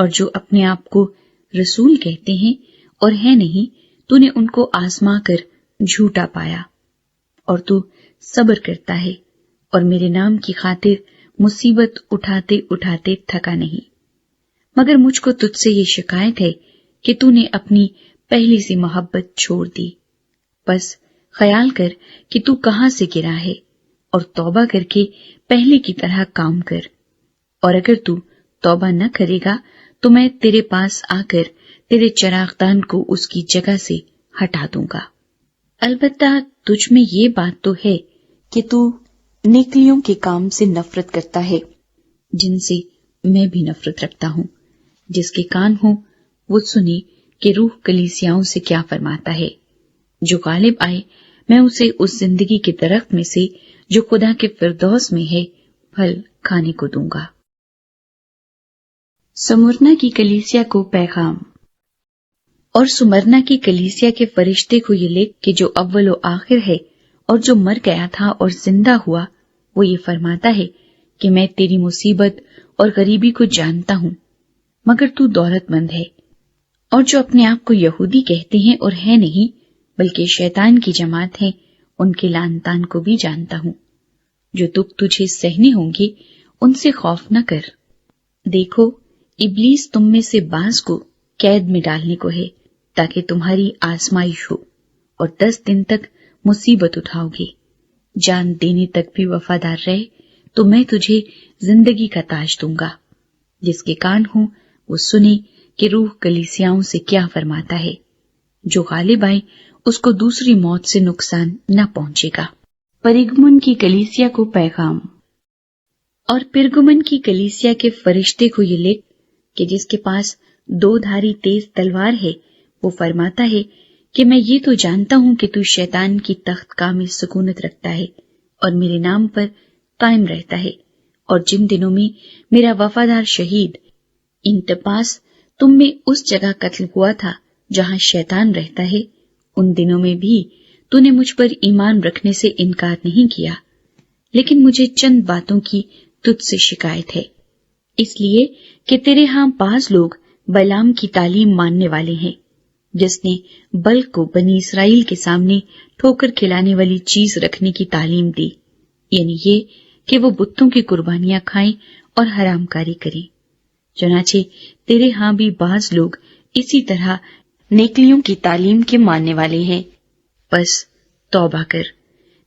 اور جو اپنے آپ کو رسول کہتے ہیں اور ہے نہیں، تو نے ان کو آزما کر جھوٹا پایا، اور تو صبر کرتا ہے اور میرے نام کی خاطر مصیبت اٹھاتے اٹھاتے تھکا نہیں۔ مگر مجھ کو تجھ سے یہ شکایت ہے کہ تو نے اپنی پہلی سی محبت چھوڑ دی۔ بس خیال کر کہ تو کہاں سے گرا ہے، اور توبہ کر کے پہلے کی طرح کام کر، اور اگر تو توبہ نہ کرے گا تو میں تیرے پاس آ کر تیرے چراغدان کو اس کی جگہ سے ہٹا دوں گا۔ البتہ تجھ میں یہ بات تو ہے کہ تو نیکیوں کے کام سے نفرت کرتا ہے، جن سے میں بھی نفرت رکھتا ہوں۔ جس کے کان ہوں وہ سنے کہ روح کلیسیاؤں سے کیا فرماتا ہے۔ جو غالب آئے میں اسے اس زندگی کے درخت میں سے جو خدا کے فردوس میں ہے پھل کھانے کو دوں گا۔ سمرنا کی کلیسیا کو پیغام۔ اور سمرنا کی کلیسیا کے فرشتے کو یہ لکھ کہ جو اول و آخر ہے اور جو مر گیا تھا اور زندہ ہوا، وہ یہ فرماتا ہے کہ میں تیری مصیبت اور غریبی کو جانتا ہوں، مگر تو دولت مند ہے، اور جو اپنے آپ کو یہودی کہتے ہیں اور ہے نہیں بلکہ شیطان کی جماعت ہے، ان کے لعن طعن کو بھی جانتا ہوں۔ جو دکھ تجھے سہنے ہوں گے ان سے خوف نہ کر۔ دیکھو، ابلیس تم میں سے بعض کو قید میں ڈالنے کو ہے تاکہ تمہاری آزمائش ہو، اور 10 دن تک مصیبت اٹھاؤ گے۔ جان دینے تک بھی وفادار رہے تو میں تجھے زندگی کا تاج دوں گا۔ جس کے کان ہوں وہ سنے کہ روح کلیسیاؤں سے کیا فرماتا ہے۔ جو غالب آئے اس کو دوسری موت سے نقصان نہ پہنچے گا۔ پرگمن کی کلیسیا کو پیغام۔ اور پرگمن کی کلیسیا کے فرشتے کو یہ لکھ کہ جس کے پاس 2 دھاری تیز تلوار ہے وہ فرماتا ہے کہ میں یہ تو جانتا ہوں کہ تو شیطان کی تخت کا میں سکونت رکھتا ہے اور میرے نام پر قائم رہتا ہے، اور جن دنوں میں میرا وفادار شہید انٹپاس تم میں اس جگہ قتل ہوا تھا جہاں شیطان رہتا ہے، ان دنوں میں بھی تو نے مجھ پر ایمان رکھنے سے انکار نہیں کیا، لیکن مجھے چند باتوں کی تجھ سے شکایت ہے، اس لیے کہ تیرے ہاں بعض لوگ بلعام کی تعلیم ماننے والے ہیں، جس نے بلق کو بنی اسرائیل کے سامنے ٹھوکر کھلانے والی چیز رکھنے کی تعلیم دی، یعنی یہ کہ وہ بتوں کی قربانیاں کھائیں اور حرام کاری کریں۔ چنانچہ تیرے ہاں بھی بعض لوگ اسی طرح نیکیوں کی تعلیم کے ماننے والے ہیں، بس توبہ کر،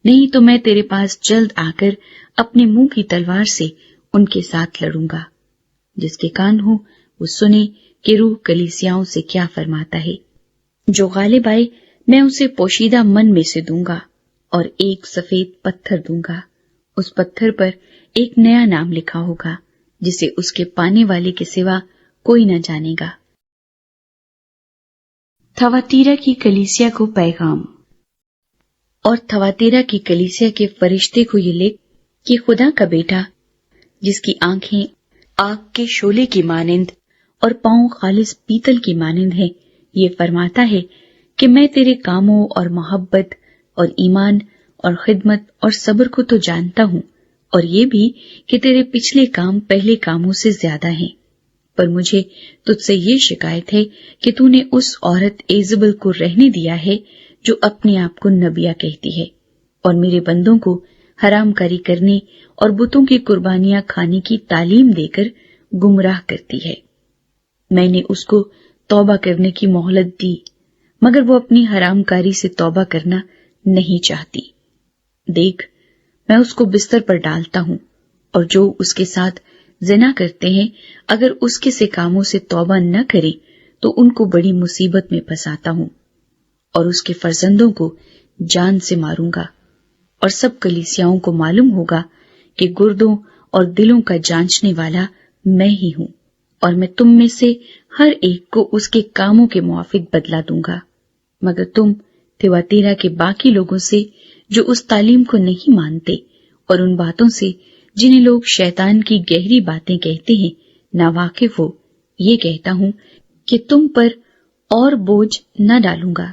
نہیں تو میں تیرے پاس جلد آ کر اپنے منہ کی تلوار سے ان کے ساتھ لڑوں گا۔ جس کے کان ہوں وہ سنے کہ روح کلیسیاؤں سے کیا فرماتا ہے۔ جو غالب آئے میں اسے پوشیدہ من میں سے دوں گا اور ایک سفید پتھر دوں گا، اس پتھر پر ایک نیا نام لکھا ہوگا جسے اس کے پانے والے کے سوا کوئی نہ جانے گا۔ تھواتیرا کی کلیسیا کو پیغام۔ اور تھواتیرا کی کلیسیا کے فرشتے کو یہ لکھ کہ خدا کا بیٹا جس کی آنکھیں آگ کے شعلے کی مانند اور پاؤں خالص پیتل کی مانند ہیں، یہ فرماتا ہے کہ میں تیرے کاموں اور محبت اور ایمان اور خدمت اور صبر کو تو جانتا ہوں، اور یہ بھی کہ تیرے پچھلے کام پہلے کاموں سے زیادہ ہیں، پر مجھے تجھ سے یہ شکایت ہے کہ تو نے اس عورت ایزبل کو رہنے دیا ہے جو اپنے آپ کو نبیہ کہتی ہے اور میرے بندوں کو حرام کاری کرنے اور بتوں کی قربانیاں کھانے کی تعلیم دے کر گمراہ کرتی ہے۔ میں نے اس کو توبہ کرنے کی مہلت دی، مگر وہ اپنی حرام کاری سے توبہ کرنا نہیں چاہتی۔ دیکھ، میں اس کو بستر پر ڈالتا ہوں، اور جو اس کے ساتھ زنا کرتے ہیں اگر اس کے سے کاموں سے توبہ نہ کرے تو ان کو بڑی مصیبت میں پھنساتا ہوں، اور اس کے فرزندوں کو جان سے ماروں گا، اور سب کلیسیاؤں کو معلوم ہوگا کہ گردوں اور دلوں کا جانچنے والا میں ہی ہوں، اور میں تم میں سے ہر ایک کو اس کے کاموں کے موافق بدلہ دوں گا۔ مگر تم تھواتیرا کے باقی لوگوں سے جو اس تعلیم کو نہیں مانتے اور ان باتوں سے جنہیں لوگ شیطان کی گہری باتیں کہتے ہیں ناواقف ہو، یہ کہتا ہوں کہ تم پر اور بوجھ نہ ڈالوں گا،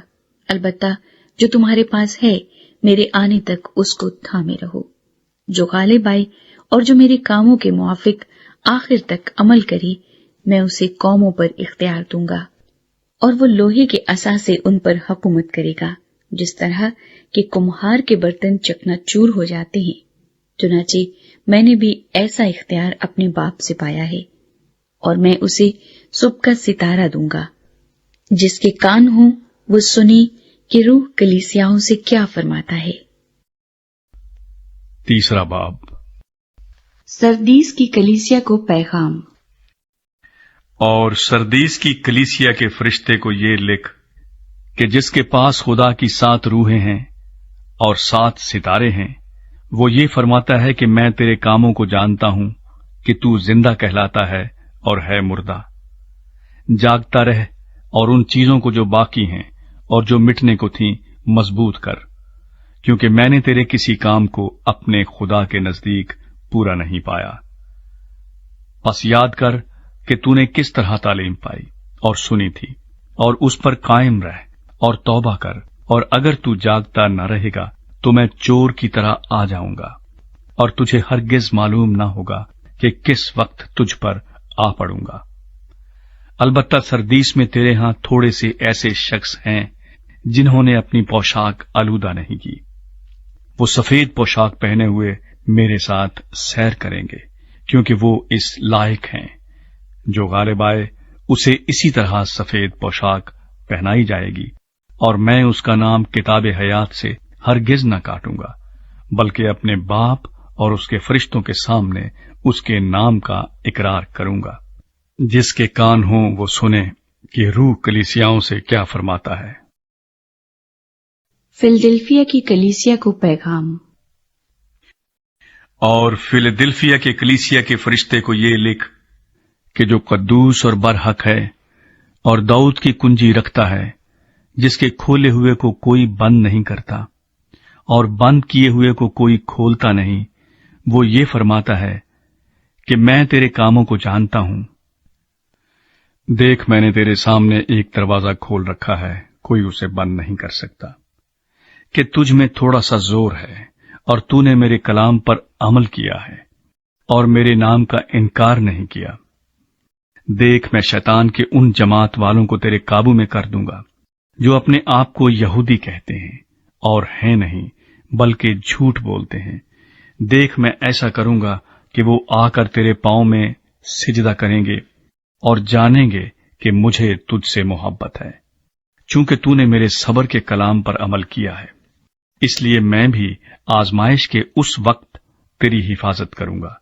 البتہ جو تمہارے پاس ہے میرے آنے تک اس کو تھامے رہو۔ جو غالب آئے اور جو میرے کاموں کے موافق آخر تک عمل کرے، میں اسے قوموں پر اختیار دوں گا، اور وہ لوہے کے عصا سے ان پر حکومت کرے گا، جس طرح کہ کمہار کے برتن چکنا چور ہو جاتے ہیں۔ چنانچہ میں نے بھی ایسا اختیار اپنے باپ سے پایا ہے، اور میں اسے صبح کا ستارہ دوں گا۔ جس کے کان ہوں وہ سنی کہ روح کلیسیاؤں سے کیا فرماتا ہے۔ تیسرا باب۔ سردیس کی کلیسیا کو پیغام۔ اور سردیس کی کلیسیا کے فرشتے کو یہ لکھ کہ جس کے پاس خدا کی 7 روحیں ہیں اور 7 ستارے ہیں، وہ یہ فرماتا ہے کہ میں تیرے کاموں کو جانتا ہوں کہ تو زندہ کہلاتا ہے اور ہے مردہ۔ جاگتا رہ اور ان چیزوں کو جو باقی ہیں اور جو مٹنے کو تھیں مضبوط کر، کیونکہ میں نے تیرے کسی کام کو اپنے خدا کے نزدیک پورا نہیں پایا۔ پس یاد کر کہ تو نے کس طرح تعلیم پائی اور سنی تھی، اور اس پر قائم رہ اور توبہ کر، اور اگر تو جاگتا نہ رہے گا تو میں چور کی طرح آ جاؤں گا، اور تجھے ہرگز معلوم نہ ہوگا کہ کس وقت تجھ پر آ پڑوں گا۔ البتہ سردیس میں تیرے ہاں تھوڑے سے ایسے شخص ہیں جنہوں نے اپنی پوشاک آلودہ نہیں کی، وہ سفید پوشاک پہنے ہوئے میرے ساتھ سیر کریں گے، کیونکہ وہ اس لائق ہیں۔ جو غالب آئے اسے اسی طرح سفید پوشاک پہنائی جائے گی، اور میں اس کا نام کتاب حیات سے ہرگز نہ کاٹوں گا، بلکہ اپنے باپ اور اس کے فرشتوں کے سامنے اس کے نام کا اقرار کروں گا۔ جس کے کان ہوں وہ سنے کہ روح کلیسیاؤں سے کیا فرماتا ہے۔ فلدلفیا کی کلیسیا کو پیغام۔ اور فلدلفیا کے کلیسیا کے فرشتے کو یہ لکھ کہ جو قدوس اور برحق ہے اور داؤد کی کنجی رکھتا ہے، جس کے کھولے ہوئے کو کوئی بند نہیں کرتا اور بند کیے ہوئے کو کوئی کھولتا نہیں، وہ یہ فرماتا ہے کہ میں تیرے کاموں کو جانتا ہوں۔ دیکھ، میں نے تیرے سامنے ایک دروازہ کھول رکھا ہے، کوئی اسے بند نہیں کر سکتا، کہ تجھ میں تھوڑا سا زور ہے اور تو نے میرے کلام پر عمل کیا ہے اور میرے نام کا انکار نہیں کیا۔ دیکھ، میں شیطان کے ان جماعت والوں کو تیرے قابو میں کر دوں گا جو اپنے آپ کو یہودی کہتے ہیں اور ہیں نہیں بلکہ جھوٹ بولتے ہیں۔ دیکھ، میں ایسا کروں گا کہ وہ آ کر تیرے پاؤں میں سجدہ کریں گے اور جانیں گے کہ مجھے تجھ سے محبت ہے، چونکہ تو نے میرے صبر کے کلام پر عمل کیا ہے۔ اس لیے میں بھی آزمائش کے اس وقت تیری حفاظت کروں گا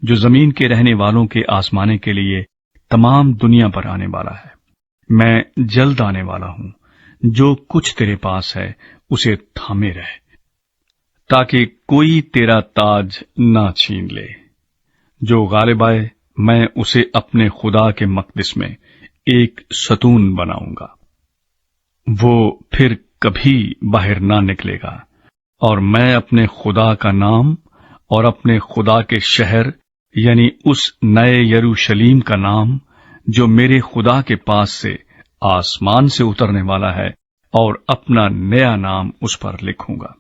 جو زمین کے رہنے والوں کے آزمانے کے لیے تمام دنیا پر آنے والا ہے۔ میں جلد آنے والا ہوں، جو کچھ تیرے پاس ہے اسے تھامے رہ، تاکہ کوئی تیرا تاج نہ چھین لے۔ جو غالب آئے میں اسے اپنے خدا کے مقدس میں ایک ستون بناؤں گا، وہ پھر کبھی باہر نہ نکلے گا، اور میں اپنے خدا کا نام اور اپنے خدا کے شہر یعنی اس نئے یروشلیم کا نام جو میرے خدا کے پاس سے آسمان سے اترنے والا ہے، اور اپنا نیا نام اس پر لکھوں گا۔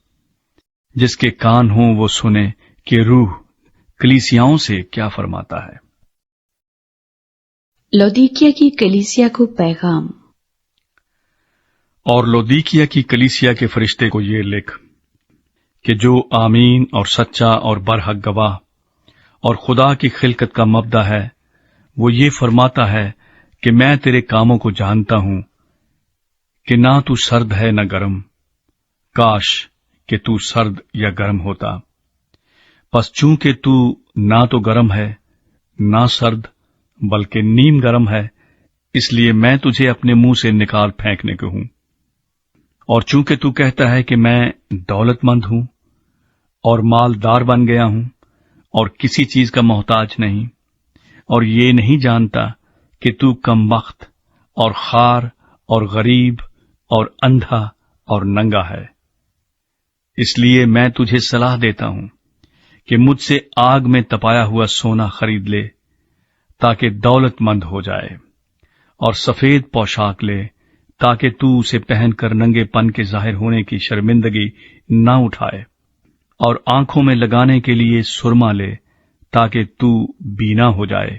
جس کے کان ہوں وہ سنے کہ روح کلیسیاؤں سے کیا فرماتا ہے۔ لودیکیا کی کلیسیا کو پیغام۔ اور لودیکیا کی کلیسیا کے فرشتے کو یہ لکھ کہ جو آمین اور سچا اور برحق گواہ اور خدا کی خلقت کا مبدا ہے، وہ یہ فرماتا ہے کہ میں تیرے کاموں کو جانتا ہوں کہ نہ تو سرد ہے نہ گرم، کاش کہ تو سرد یا گرم ہوتا۔ پس چونکہ تو نہ تو گرم ہے نہ سرد بلکہ نیم گرم ہے، اس لیے میں تجھے اپنے منہ سے نکال پھینکنے کو ہوں۔ اور چونکہ تو کہتا ہے کہ میں دولت مند ہوں اور مالدار بن گیا ہوں اور کسی چیز کا محتاج نہیں، اور یہ نہیں جانتا کہ تو کم بخت اور خوار اور غریب اور اندھا اور ننگا ہے، اس لیے میں تجھے صلاح دیتا ہوں کہ مجھ سے آگ میں تپایا ہوا سونا خرید لے تاکہ دولت مند ہو جائے، اور سفید پوشاک لے تاکہ تو اسے پہن کر ننگے پن کے ظاہر ہونے کی شرمندگی نہ اٹھائے، اور آنکھوں میں لگانے کے لیے سرما لے تاکہ تو بینا ہو جائے۔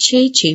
6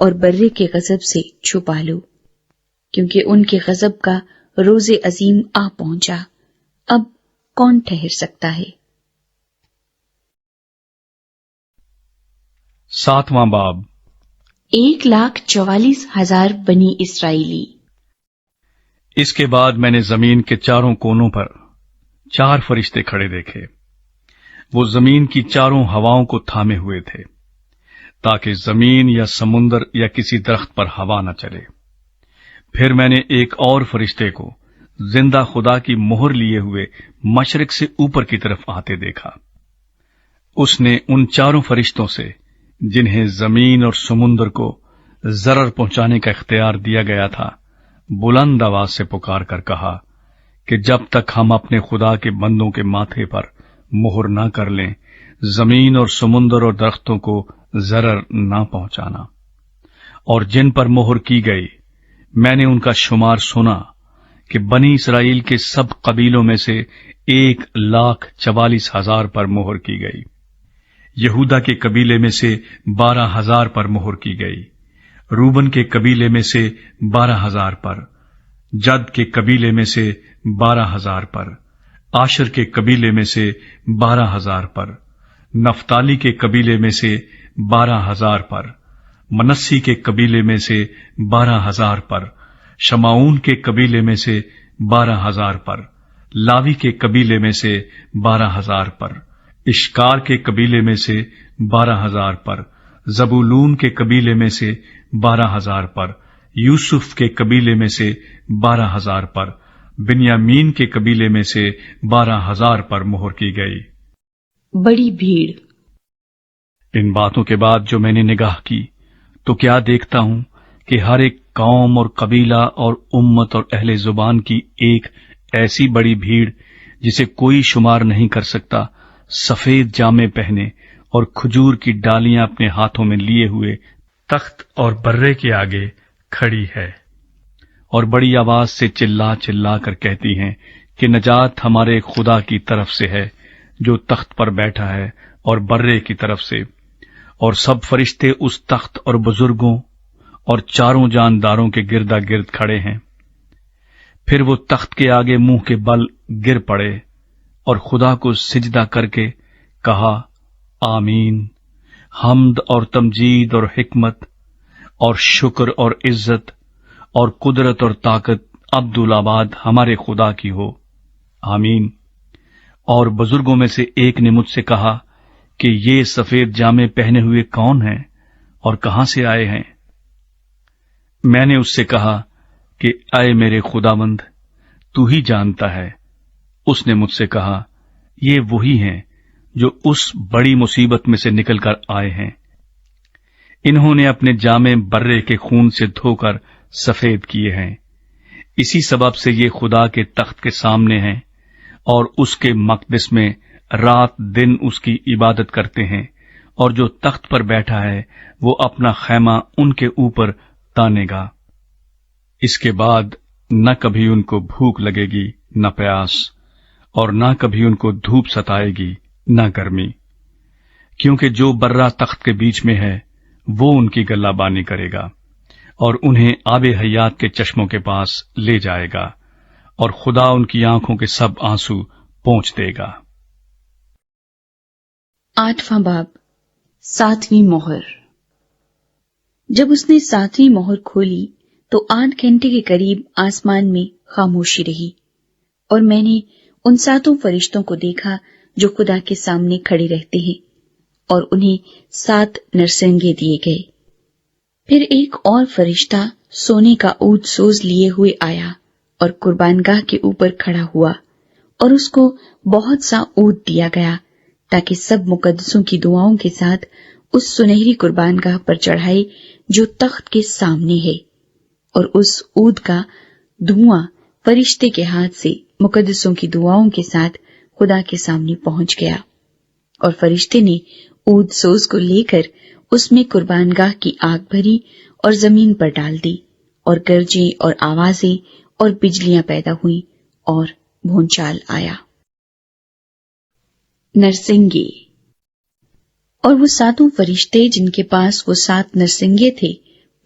اور برے کے غضب سے چھپا لو، کیونکہ ان کے غضب کا روز عظیم آ پہنچا، اب کون ٹھہر سکتا ہے؟ 7واں باب 1,44,000 بنی اسرائیلی۔ اس کے بعد میں نے زمین کے چاروں کونوں پر 4 فرشتے کھڑے دیکھے۔ وہ زمین کی چاروں ہواؤں کو تھامے ہوئے تھے، تاکہ زمین یا سمندر یا کسی درخت پر ہوا نہ چلے۔ پھر میں نے ایک اور فرشتے کو زندہ خدا کی مہر لیے ہوئے مشرق سے اوپر کی طرف آتے دیکھا۔ اس نے ان 4 فرشتوں سے، جنہیں زمین اور سمندر کو ضرر پہنچانے کا اختیار دیا گیا تھا، بلند آواز سے پکار کر کہا کہ جب تک ہم اپنے خدا کے بندوں کے ماتھے پر مہر نہ کر لیں، زمین اور سمندر اور درختوں کو ضرر نہ پہنچانا۔ اور جن پر مہر کی گئی، میں نے ان کا شمار سنا کہ بنی اسرائیل کے سب قبیلوں میں سے 1,44,000 پر مہر کی گئی۔ یہودا کے قبیلے میں سے 12,000 پر مہر کی گئی، روبن کے قبیلے میں سے 12,000 پر، جد کے قبیلے میں سے 12,000 پر، آشر کے قبیلے میں سے 12,000 پر، نفتالی کے قبیلے میں سے 12,000 پر، منسی کے قبیلے میں سے 12,000 پر، شمعون کے قبیلے میں سے 12,000 پر، لاوی کے قبیلے میں سے 12,000 پر، اشکار کے قبیلے میں سے 12,000 پر، زبولون کے قبیلے میں سے 12,000 پر، یوسف کے قبیلے میں سے 12,000 پر، بنیامین کے قبیلے میں سے 12,000 پر مہر کی گئی۔ بڑی بھیڑ۔ ان باتوں کے بعد جو میں نے نگاہ کی تو کیا دیکھتا ہوں کہ ہر ایک قوم اور قبیلہ اور امت اور اہل زبان کی ایک ایسی بڑی بھیڑ جسے کوئی شمار نہیں کر سکتا، سفید جامے پہنے اور کھجور کی ڈالیاں اپنے ہاتھوں میں لیے ہوئے تخت اور برے کے آگے کھڑی ہے، اور بڑی آواز سے چلا چلا کر کہتی ہیں کہ نجات ہمارے خدا کی طرف سے ہے جو تخت پر بیٹھا ہے، اور برے کی طرف سے۔ اور سب فرشتے اس تخت اور بزرگوں اور 4 جانداروں کے گردا گرد کھڑے ہیں۔ پھر وہ تخت کے آگے منہ کے بل گر پڑے اور خدا کو سجدہ کر کے کہا، آمین، حمد اور تمجید اور حکمت اور شکر اور عزت اور قدرت اور طاقت عبدالآباد ہمارے خدا کی ہو، آمین۔ اور بزرگوں میں سے ایک نے مجھ سے کہا کہ یہ سفید جامے پہنے ہوئے کون ہیں اور کہاں سے آئے ہیں؟ میں نے اس سے کہا کہ اے میرے خداوند، تو ہی جانتا ہے۔ اس نے مجھ سے کہا، یہ وہی ہیں جو اس بڑی مصیبت میں سے نکل کر آئے ہیں۔ انہوں نے اپنے جامے برے کے خون سے دھو کر سفید کیے ہیں، اسی سبب سے یہ خدا کے تخت کے سامنے ہیں اور اس کے مقدس میں رات دن اس کی عبادت کرتے ہیں، اور جو تخت پر بیٹھا ہے وہ اپنا خیمہ ان کے اوپر تانے گا۔ اس کے بعد نہ کبھی ان کو بھوک لگے گی نہ پیاس، اور نہ کبھی ان کو دھوپ ستائے گی نہ گرمی، کیونکہ جو برہ تخت کے بیچ میں ہے وہ ان کی گلہ بانی کرے گا اور انہیں آب حیات کے چشموں کے پاس لے جائے گا، اور خدا ان کی آنکھوں کے سب آنسو پونچھ دے گا۔ 8واں باب 7ویں مہر۔ جب اس نے 7ویں مہر کھولی تو 8 گھنٹے کے قریب آسمان میں خاموشی رہی، اور میں نے ان 7 فرشتوں کو دیکھا جو خدا کے سامنے کھڑے رہتے ہیں، اور انہیں 7 نرسنگے دیے گئے۔ پھر ایک اور فرشتہ سونے کا عود سوز لیے ہوئے آیا اور قربان گاہ کے اوپر کھڑا ہوا، اور اس کو بہت سا عود دیا گیا تاکہ سب مقدسوں کی دعاؤں کے ساتھ اس سنہری قربان گاہ پر چڑھائے جو تخت کے سامنے ہے، اور اس عود کا دھواں فرشتے کے ہاتھ سے مقدسوں کی دعاؤں کے ساتھ خدا کے سامنے پہنچ گیا، اور فرشتے نے عود سوز کو لے کر اس میں قربان گاہ کی آگ بھری اور زمین پر ڈال دی، اور گرجیں اور آوازیں اور بجلیاں پیدا ہوئیں اور بھونچال آیا۔ نرسنگے۔ اور وہ 7 فرشتے جن کے پاس وہ 7 نرسنگے تھے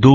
2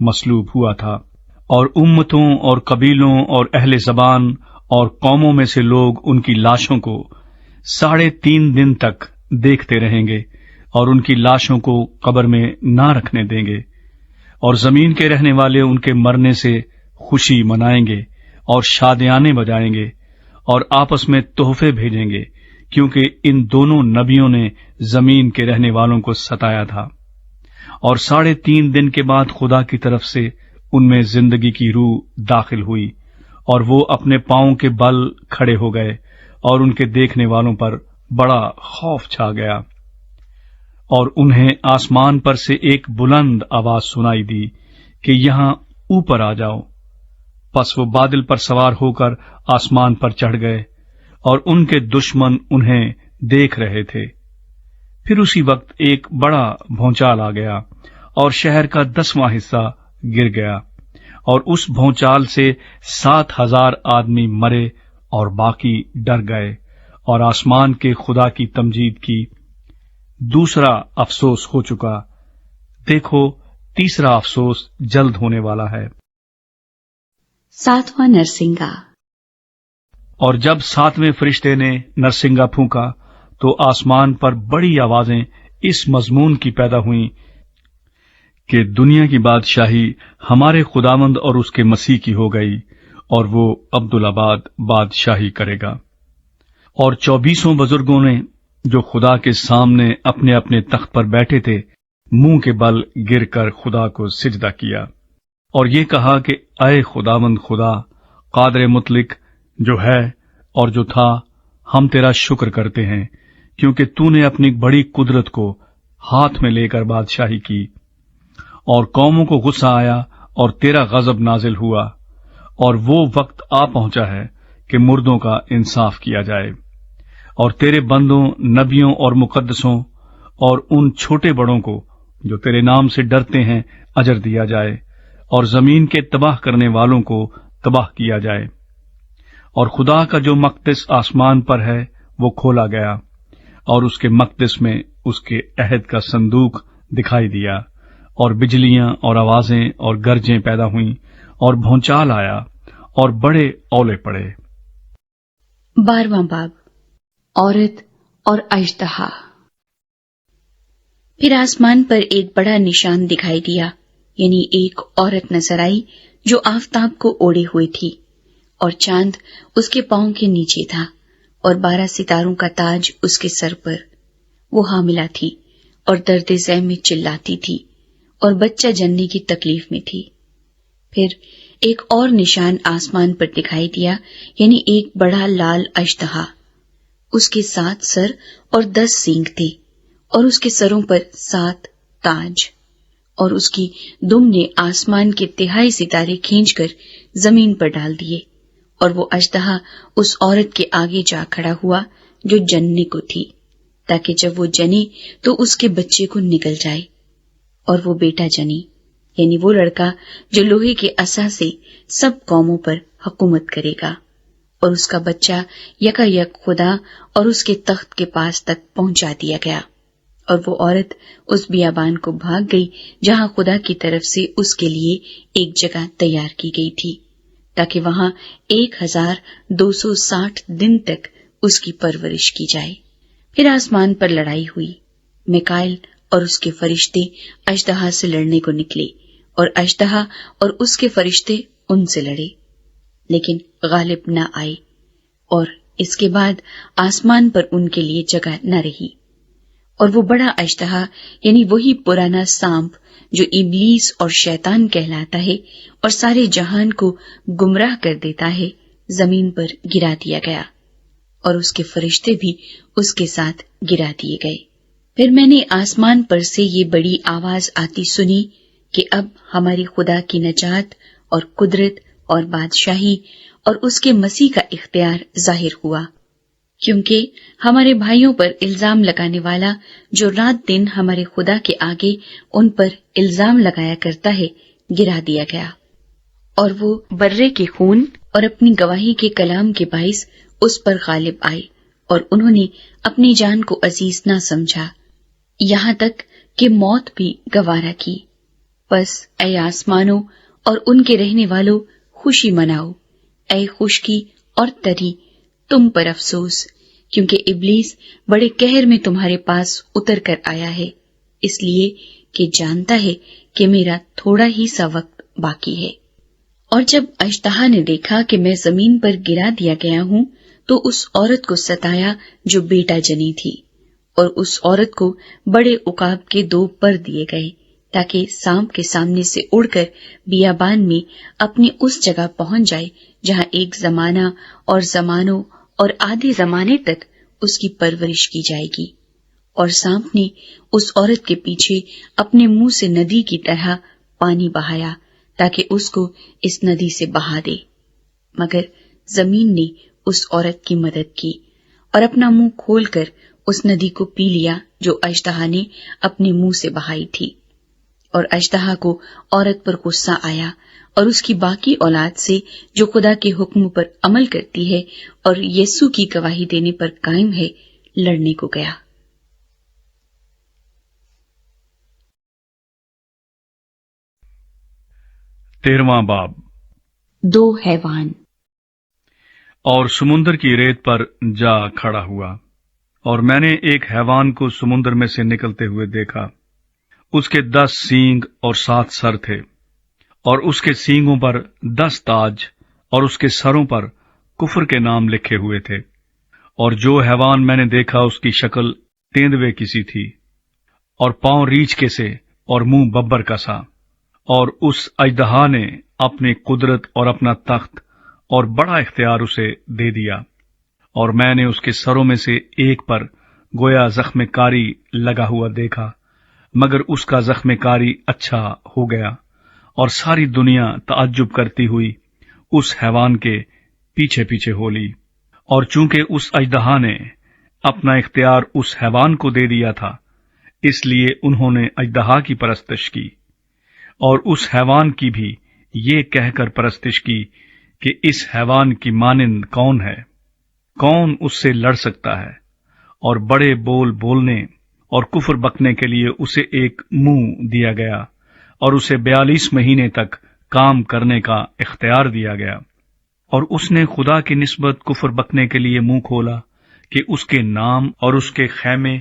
مصلوب ہوا تھا، اور امتوں اور قبیلوں اور اہل زبان اور قوموں میں سے لوگ ان کی لاشوں کو 3.5 دن تک دیکھتے رہیں گے اور ان کی لاشوں کو قبر میں نہ رکھنے دیں گے، اور زمین کے رہنے والے ان کے مرنے سے خوشی منائیں گے اور شادیانے بجائیں گے اور آپس میں تحفے بھیجیں گے، کیونکہ ان دونوں نبیوں نے زمین کے رہنے والوں کو ستایا تھا۔ اور 3.5 دن کے بعد خدا کی طرف سے ان میں زندگی کی روح داخل ہوئی، اور وہ اپنے پاؤں کے بل کھڑے ہو گئے، اور ان کے دیکھنے والوں پر بڑا خوف چھا گیا، اور انہیں آسمان پر سے ایک بلند آواز سنائی دی کہ یہاں اوپر آ جاؤ۔ پس وہ بادل پر سوار ہو کر آسمان پر چڑھ گئے، اور ان کے دشمن انہیں دیکھ رہے تھے۔ پھر اسی وقت ایک بڑا بھونچال آ گیا، اور شہر کا 10واں حصہ گر گیا، اور اس بھونچال سے 7,000 آدمی مرے اور باقی ڈر گئے، اور آسمان کے خدا کی تمجید کی۔ دوسرا افسوس ہو چکا، دیکھو تیسرا افسوس جلد ہونے والا ہے۔ 7واں نرسنگا۔ اور جب 7ویں فرشتے نے نرسنگا پھونکا تو آسمان پر بڑی آوازیں اس مضمون کی پیدا ہوئیں کہ دنیا کی بادشاہی ہمارے خداوند اور اس کے مسیح کی ہو گئی، اور وہ عبدالآباد بادشاہی کرے گا۔ اور 24 بزرگوں نے جو خدا کے سامنے اپنے اپنے تخت پر بیٹھے تھے منہ کے بل گر کر خدا کو سجدہ کیا، اور یہ کہا کہ اے خداوند خدا قادر مطلق جو ہے اور جو تھا، ہم تیرا شکر کرتے ہیں، کیونکہ تو نے اپنی بڑی قدرت کو ہاتھ میں لے کر بادشاہی کی، اور قوموں کو غصہ آیا اور تیرا غضب نازل ہوا، اور وہ وقت آ پہنچا ہے کہ مردوں کا انصاف کیا جائے، اور تیرے بندوں نبیوں اور مقدسوں اور ان چھوٹے بڑوں کو جو تیرے نام سے ڈرتے ہیں اجر دیا جائے، اور زمین کے تباہ کرنے والوں کو تباہ کیا جائے۔ اور خدا کا جو مقدس آسمان پر ہے وہ کھولا گیا، اور اس کے مقدس میں اس کے عہد کا صندوق دکھائی دیا، اور بجلیاں اور آوازیں اور گرجیں پیدا ہوئیں، اور بھونچال آیا، اور بڑے اولے پڑے۔ 12واں باب، عورت اور اژدہا۔ پھر آسمان پر ایک بڑا نشان دکھائی دیا، یعنی ایک عورت نظر آئی جو آفتاب کو اوڑے ہوئی تھی، اور چاند اس کے پاؤں کے نیچے تھا، اور 12 ستاروں کا تاج اس کے سر پر۔ وہ حاملہ تھی اور درد ذہ میں چلاتی تھی، اور بچہ جننے کی تکلیف میں تھی۔ پھر ایک اور نشان آسمان پر دکھائی دیا، یعنی ایک بڑا لال اژدہا۔ اس کے 7 سر اور 10 سینگ تھے، اور اس کے سروں پر 7 تاج، اور اس کی دم نے آسمان کے 3 ستارے کھینچ کر زمین پر ڈال دیے، اور وہ اژدہا اس عورت کے آگے جا کھڑا ہوا جو جننے کو تھی، تاکہ جب وہ جنے تو اس کے بچے کو نگل جائے، اور وہ بیٹا جنی، یعنی وہ لڑکا جو لوہے کے عصا سے سب قوموں پر حکومت کرے گا، اور اس کا بچہ یکا یک خدا اور اس کے تخت کے پاس تک پہنچا دیا گیا۔ اور وہ عورت اس بیابان کو بھاگ گئی جہاں خدا کی طرف سے اس کے لیے ایک جگہ تیار کی گئی تھی، تاکہ وہاں 1260 دن تک اس کی پرورش کی جائے۔ پھر آسمان پر لڑائی ہوئی، میکائیل اور اس کے فرشتے اژدہا سے لڑنے کو نکلے، اور اژدہا اور اس کے فرشتے ان سے لڑے، لیکن غالب نہ آئے، اور اس کے بعد آسمان پر ان کے لیے جگہ نہ رہی۔ اور وہ بڑا اژدہا، یعنی وہی پرانا سانپ جو ابلیس اور شیطان کہلاتا ہے اور سارے جہان کو گمراہ کر دیتا ہے، زمین پر گرا دیا گیا، اور اس کے فرشتے بھی اس کے ساتھ گرا دیے گئے۔ پھر میں نے آسمان پر سے یہ بڑی آواز آتی سنی کہ اب ہمارے خدا کی نجات اور قدرت اور بادشاہی اور اس کے مسیح کا اختیار ظاہر ہوا، کیونکہ ہمارے بھائیوں پر الزام لگانے والا جو رات دن ہمارے خدا کے آگے ان پر الزام لگایا کرتا ہے گرا دیا گیا، اور وہ برے کے خون اور اپنی گواہی کے کلام کے باعث اس پر غالب آئے، اور انہوں نے اپنی جان کو عزیز نہ سمجھا، یہاں تک کہ موت بھی گوارا کی، پس اے آسمانوں اور ان کے رہنے والوں خوشی مناؤ، اے خشکی اور تری تم پر افسوس، کیونکہ ابلیس بڑے قہر میں تمہارے پاس اتر کر آیا ہے، اس لیے کہ جانتا ہے کہ میرا تھوڑا ہی سا وقت باقی ہے۔ اور جب اشتہا نے دیکھا کہ میں زمین پر گرا دیا گیا ہوں تو اس عورت کو ستایا جو بیٹا جنی تھی، اور اس عورت کو بڑے عقاب کے 2 پر دیے گئے تاکہ سانپ کے سامنے سے اڑ کر بیابان میں اپنی اس جگہ پہنچ جائے جہاں ایک زمانہ اور زمانوں اور آدھے زمانے تک اس کی پرورش کی جائے گی۔ اور سانپ نے اس عورت کے پیچھے اپنے منہ سے ندی کی طرح پانی بہایا تاکہ اس کو اس ندی سے بہا دے، مگر زمین نے اس عورت کی مدد کی اور اپنا منہ کھول کر اس ندی کو پی لیا جو اشتہا نے اپنے منہ سے بہائی تھی۔ اور اشتہا کو عورت پر غصہ آیا اور اس کی باقی اولاد سے جو خدا کے حکم پر عمل کرتی ہے اور یسوع کی گواہی دینے پر قائم ہے لڑنے کو گیا۔ 13واں باب۔ 2 حیوان۔ اور سمندر کی ریت پر جا کھڑا ہوا، اور میں نے ایک حیوان کو سمندر میں سے نکلتے ہوئے دیکھا، اس کے 10 سینگ اور 7 سر تھے، اور اس کے سینگوں پر 10 تاج اور اس کے سروں پر کفر کے نام لکھے ہوئے تھے۔ اور جو حیوان میں نے دیکھا اس کی شکل تیندوے کی سی تھی، اور پاؤں ریچھ کے سے اور منہ ببر کا سا۔ اور اس اژدہا نے اپنی قدرت اور اپنا تخت اور بڑا اختیار اسے دے دیا، اور میں نے اس کے سروں میں سے ایک پر گویا زخم کاری لگا ہوا دیکھا، مگر اس کا زخم کاری اچھا ہو گیا، اور ساری دنیا تعجب کرتی ہوئی اس حیوان کے پیچھے پیچھے ہو لی۔ اور چونکہ اس اژدہا نے اپنا اختیار اس حیوان کو دے دیا تھا، اس لیے انہوں نے اژدہا کی پرستش کی، اور اس حیوان کی بھی یہ کہہ کر پرستش کی کہ اس حیوان کی مانند کون ہے، کون اس سے لڑ سکتا ہے، اور بڑے بول بولنے اور کفر بکنے کے لیے اسے ایک منہ دیا گیا، اور اسے 42 مہینے تک کام کرنے کا اختیار دیا گیا۔ اور اس نے خدا کی نسبت کفر بکنے کے لیے منہ کھولا کہ اس کے نام اور اس کے خیمے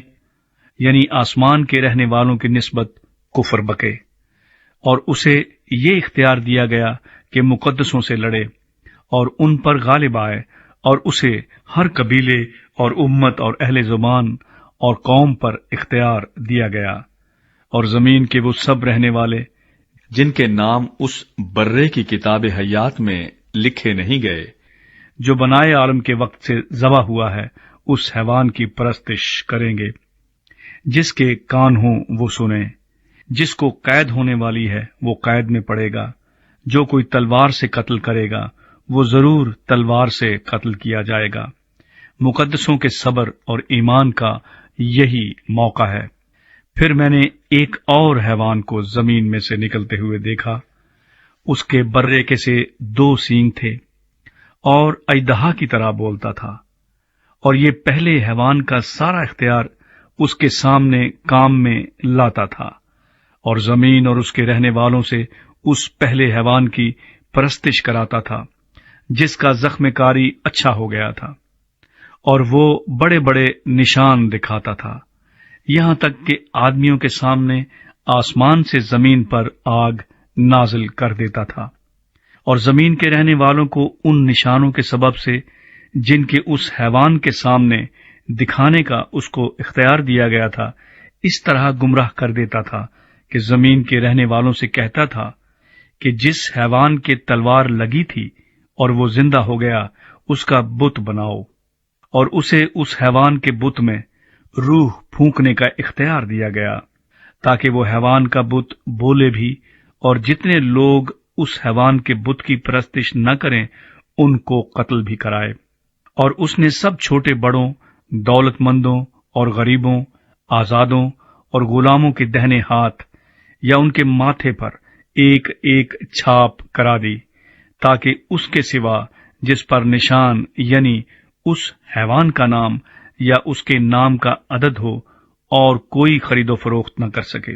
یعنی آسمان کے رہنے والوں کی نسبت کفر بکے، اور اسے یہ اختیار دیا گیا کہ مقدسوں سے لڑے اور ان پر غالب آئے، اور اسے ہر قبیلے اور امت اور اہل زبان اور قوم پر اختیار دیا گیا۔ اور زمین کے وہ سب رہنے والے جن کے نام اس برے کی کتاب حیات میں لکھے نہیں گئے، جو بنائے عالم کے وقت سے ذبح ہوا ہے، اس حیوان کی پرستش کریں گے۔ جس کے کان ہوں وہ سنیں، جس کو قید ہونے والی ہے وہ قید میں پڑے گا، جو کوئی تلوار سے قتل کرے گا وہ ضرور تلوار سے قتل کیا جائے گا۔ مقدسوں کے صبر اور ایمان کا یہی موقع ہے۔ پھر میں نے ایک اور حیوان کو زمین میں سے نکلتے ہوئے دیکھا، اس کے برے کے سے 2 سینگ تھے، اور اژدہا کی طرح بولتا تھا، اور یہ پہلے حیوان کا سارا اختیار اس کے سامنے کام میں لاتا تھا، اور زمین اور اس کے رہنے والوں سے اس پہلے حیوان کی پرستش کراتا تھا جس کا زخم کاری اچھا ہو گیا تھا، اور وہ بڑے بڑے نشان دکھاتا تھا، یہاں تک کہ آدمیوں کے سامنے آسمان سے زمین پر آگ نازل کر دیتا تھا، اور زمین کے رہنے والوں کو ان نشانوں کے سبب سے جن کے اس حیوان کے سامنے دکھانے کا اس کو اختیار دیا گیا تھا اس طرح گمراہ کر دیتا تھا کہ زمین کے رہنے والوں سے کہتا تھا کہ جس حیوان کے تلوار لگی تھی اور وہ زندہ ہو گیا اس کا بت بناؤ، اور اسے اس حیوان کے بت میں روح پھونکنے کا اختیار دیا گیا تاکہ وہ حیوان کا بت بولے بھی، اور جتنے لوگ اس حیوان کے بت کی پرستش نہ کریں ان کو قتل بھی کرائے۔ اور اس نے سب چھوٹے بڑوں، دولت مندوں اور غریبوں، آزادوں اور غلاموں کے دہنے ہاتھ یا ان کے ماتھے پر ایک ایک چھاپ کرا دی، تاکہ اس کے سوا جس پر نشان یعنی اس حیوان کا نام یا اس کے نام کا عدد ہو اور کوئی خرید و فروخت نہ کر سکے۔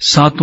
7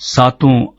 7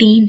3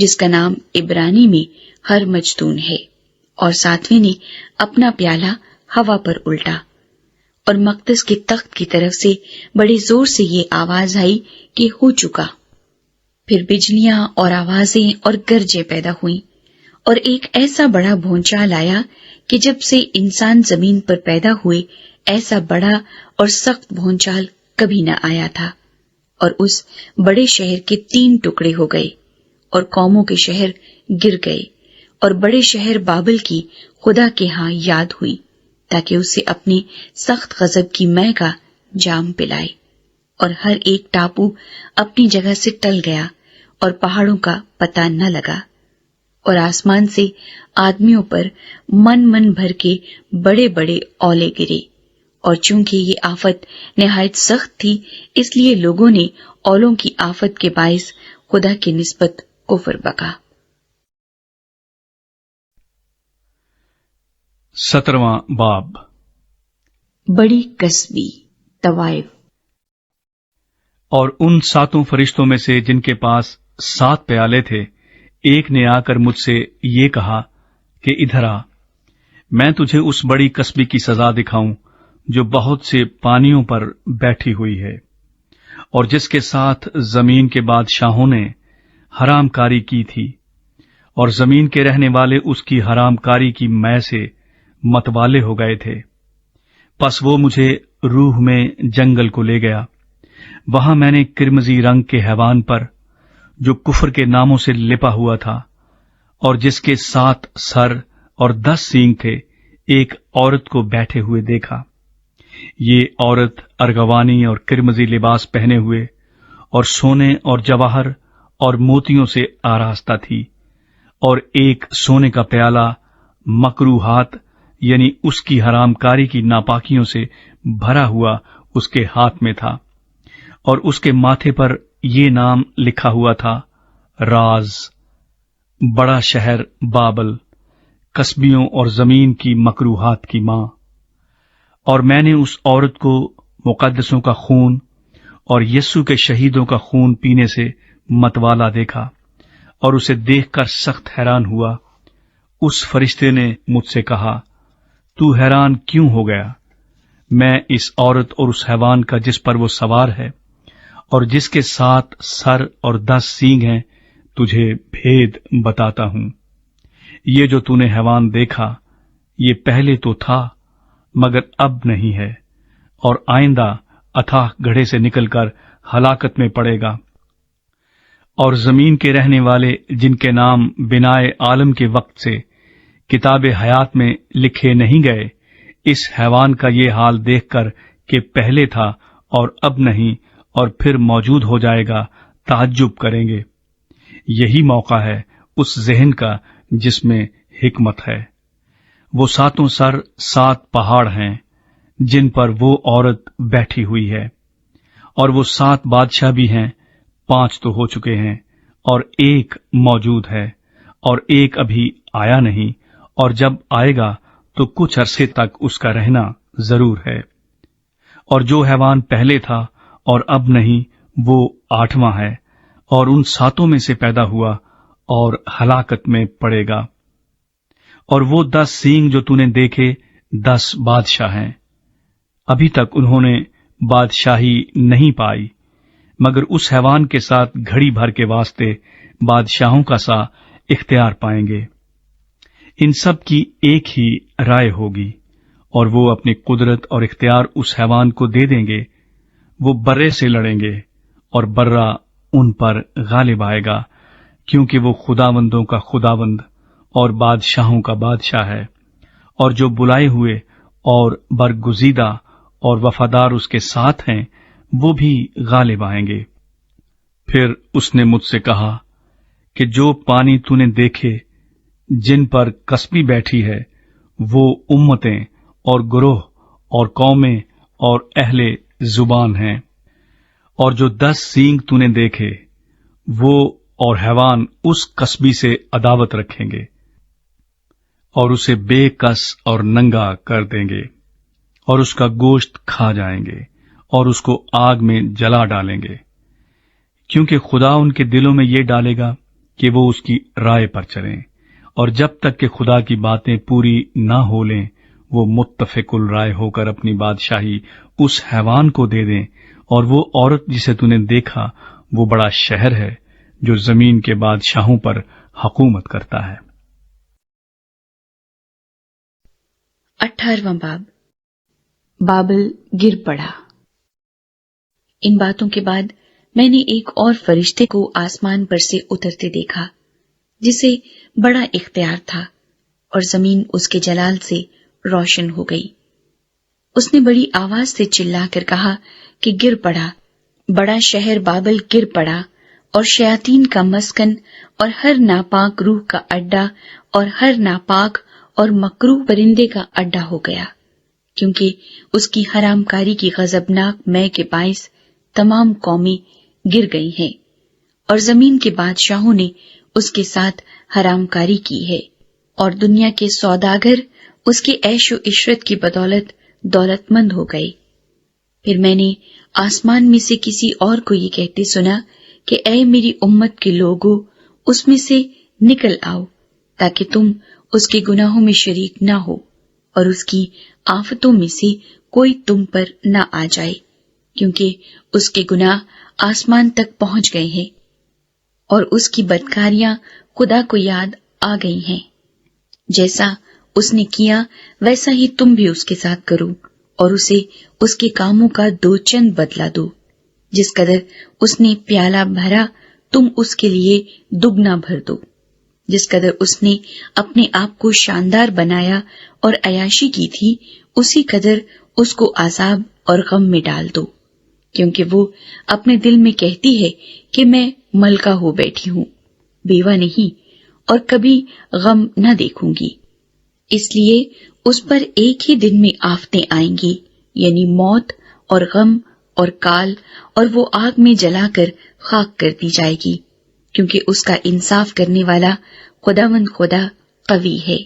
جس کا نام عبرانی میں ہر مجدون ہے، اور ساتویں نے اپنا پیالہ ہوا پر الٹا، اور مقدس کے تخت کی طرف سے بڑے زور سے یہ آواز آئی کہ ہو چکا۔ پھر بجلیاں اور آوازیں اور گرجیں پیدا ہوئیں، اور ایک ایسا بڑا بھونچال آیا کہ جب سے انسان زمین پر پیدا ہوئے ایسا بڑا اور سخت بھونچال کبھی نہ آیا تھا، اور اس بڑے شہر کے 3 ٹکڑے ہو گئے، اور قوموں کے شہر گر گئے، اور بڑے شہر بابل کی خدا کے ہاں یاد ہوئی، تاکہ اسے اپنے سخت غضب کی مے کا جام پلائے، اور ہر ایک ٹاپو اپنی جگہ سے ٹل گیا، اور پہاڑوں کا پتہ نہ لگا، اور آسمان سے آدمیوں پر من بھر کے بڑے بڑے اولے گرے، اور چونکہ یہ آفت نہایت سخت تھی، اس لیے لوگوں نے اولوں کی آفت کے باعث خدا کی نسبت کفر بکا۔ 17واں باب۔ بڑی کسبی طوائف۔ اور ان 7 فرشتوں میں سے جن کے پاس 7 پیالے تھے، ایک نے آ کر مجھ سے یہ کہا کہ ادھر آ، میں تجھے اس بڑی کسبی کی سزا دکھاؤں جو بہت سے پانیوں پر بیٹھی ہوئی ہے، اور جس کے ساتھ زمین کے بادشاہوں نے حرام کاری کی تھی، اور زمین کے رہنے والے اس کی حرام کاری کی مے سے متوالے ہو گئے تھے۔ پس وہ مجھے روح میں جنگل کو لے گیا، وہاں میں نے کرمزی رنگ کے حیوان پر، جو کفر کے ناموں سے لپا ہوا تھا، اور جس کے 7 سر اور 10 سینگ تھے، ایک عورت کو بیٹھے ہوئے دیکھا۔ یہ عورت ارغوانی اور کرمزی لباس پہنے ہوئے اور سونے اور جواہر اور موتیوں سے آراستہ تھی، اور ایک سونے کا پیالہ مکروہات یعنی اس کی حرام کاری کی ناپاکیوں سے بھرا ہوا اس کے ہاتھ میں تھا، اور اس کے ماتھے پر یہ نام لکھا ہوا تھا، راز، بڑا شہر بابل، کسبیوں اور زمین کی مکروہات کی ماں۔ اور میں نے اس عورت کو مقدسوں کا خون اور یسوع کے شہیدوں کا خون پینے سے متوالا دیکھا، اور اسے دیکھ کر سخت حیران ہوا۔ اس فرشتے نے مجھ سے کہا، تو حیران کیوں ہو گیا؟ میں اس عورت اور اس حیوان کا جس پر وہ سوار ہے اور جس کے 7 سر اور 10 سینگ ہیں تجھے بھید بتاتا ہوں۔ یہ جو تو نے حیوان دیکھا، یہ پہلے تو تھا مگر اب نہیں ہے، اور آئندہ اتھاہ گڑھے سے نکل کر ہلاکت میں پڑے گا۔ اور زمین کے رہنے والے جن کے نام بنائے عالم کے وقت سے کتاب حیات میں لکھے نہیں گئے، اس حیوان کا یہ حال دیکھ کر کہ پہلے تھا اور اب نہیں اور پھر موجود ہو جائے گا، تعجب کریں گے۔ یہی موقع ہے اس ذہن کا جس میں حکمت ہے۔ وہ 7 سر 7 پہاڑ ہیں جن پر وہ عورت بیٹھی ہوئی ہے، اور وہ 7 بادشاہ بھی ہیں، 5 تو ہو چکے ہیں، اور ایک موجود ہے، اور ایک ابھی آیا نہیں، اور جب آئے گا تو کچھ عرصے تک اس کا رہنا ضرور ہے۔ اور جو حیوان پہلے تھا اور اب نہیں، وہ 8واں ہے، اور ان 7 میں سے پیدا ہوا اور ہلاکت میں پڑے گا۔ اور وہ 10 سینگ جو تو نے دیکھے 10 بادشاہ ہیں، ابھی تک انہوں نے بادشاہی نہیں پائی، مگر اس حیوان کے ساتھ گھڑی بھر کے واسطے بادشاہوں کا سا اختیار پائیں گے۔ ان سب کی ایک ہی رائے ہوگی، اور وہ اپنی قدرت اور اختیار اس حیوان کو دے دیں گے۔ وہ برے سے لڑیں گے، اور برہ ان پر غالب آئے گا، کیونکہ وہ خداوندوں کا خداوند اور بادشاہوں کا بادشاہ ہے، اور جو بلائے ہوئے اور برگزیدہ اور وفادار اس کے ساتھ ہیں، وہ بھی غالب آئیں گے۔ پھر اس نے مجھ سے کہا کہ جو پانی تو نے دیکھے جن پر کسبی بیٹھی ہے، وہ امتیں اور گروہ اور قومیں اور اہل زبان ہیں، اور جو 10 سینگ تو نے دیکھے، وہ اور حیوان اس کسبی سے عداوت رکھیں گے، اور اسے بے کس اور ننگا کر دیں گے، اور اس کا گوشت کھا جائیں گے، اور اس کو آگ میں جلا ڈالیں گے، کیونکہ خدا ان کے دلوں میں یہ ڈالے گا کہ وہ اس کی رائے پر چلیں، اور جب تک کہ خدا کی باتیں پوری نہ ہو لیں وہ متفق الرائے ہو کر اپنی بادشاہی اس حیوان کو دے دیں، اور وہ عورت جسے تو نے دیکھا وہ بڑا شہر ہے جو زمین کے بادشاہوں پر حکومت کرتا ہے۔ 18واں باب، بابل گر پڑا۔ ان باتوں کے بعد میں نے ایک اور فرشتے کو آسمان پر سے اترتے دیکھا، جسے بڑا اختیار تھا، اور زمین اس کے جلال سے روشن ہو گئی۔ اس نے بڑی آواز سے چلا کر کہا کہ گر پڑا، بڑا شہر بابل گر پڑا، اور شیاطین کا مسکن، اور ہر ناپاک روح کا اڈا، اور ہر ناپاک اور مکروہ پرندے کا اڈا ہو گیا، کیونکہ اس کی حرام کاری کی غضبناک مے کے باعث تمام قومیں گر گئی ہیں، اور زمین کے بادشاہوں نے اس کے ساتھ حرام کاری کی ہے، اور دنیا کے سوداگر اس کے عیش و عشرت کی بدولت دولت مند ہو گئے۔ پھر میں نے آسمان میں سے کسی اور کو یہ کہتے سنا کہ اے میری امت کے لوگو، اس میں سے نکل آؤ تاکہ تم اس کے گناہوں میں شریک نہ ہو، اور اس کی آفتوں میں سے کوئی تم پر نہ آ جائے، کیونکہ اس کے گناہ آسمان تک پہنچ گئے ہیں، اور اس کی بدکاریاں خدا کو یاد آ گئی ہیں۔ جیسا اس نے کیا ویسا ہی تم بھی اس کے ساتھ کرو، اور اسے اس کے کاموں کا 2 چند بدلہ دو۔ جس قدر اس نے پیالہ بھرا تم اس کے لیے دگنا بھر دو، جس قدر اس نے اپنے آپ کو شاندار بنایا اور عیاشی کی تھی، اسی قدر اس کو عذاب اور غم میں ڈال دو، کیونکہ وہ اپنے دل میں کہتی ہے کہ میں ملکہ ہو بیٹھی ہوں، بیوہ نہیں، اور کبھی غم نہ دیکھوں گی۔ اس لیے اس پر ایک ہی دن میں آفتیں آئیں گی، یعنی موت اور غم اور کال، اور وہ آگ میں جلا کر خاک کر دی جائے گی، کیونکہ اس کا انصاف کرنے والا خداوند خدا قوی ہے۔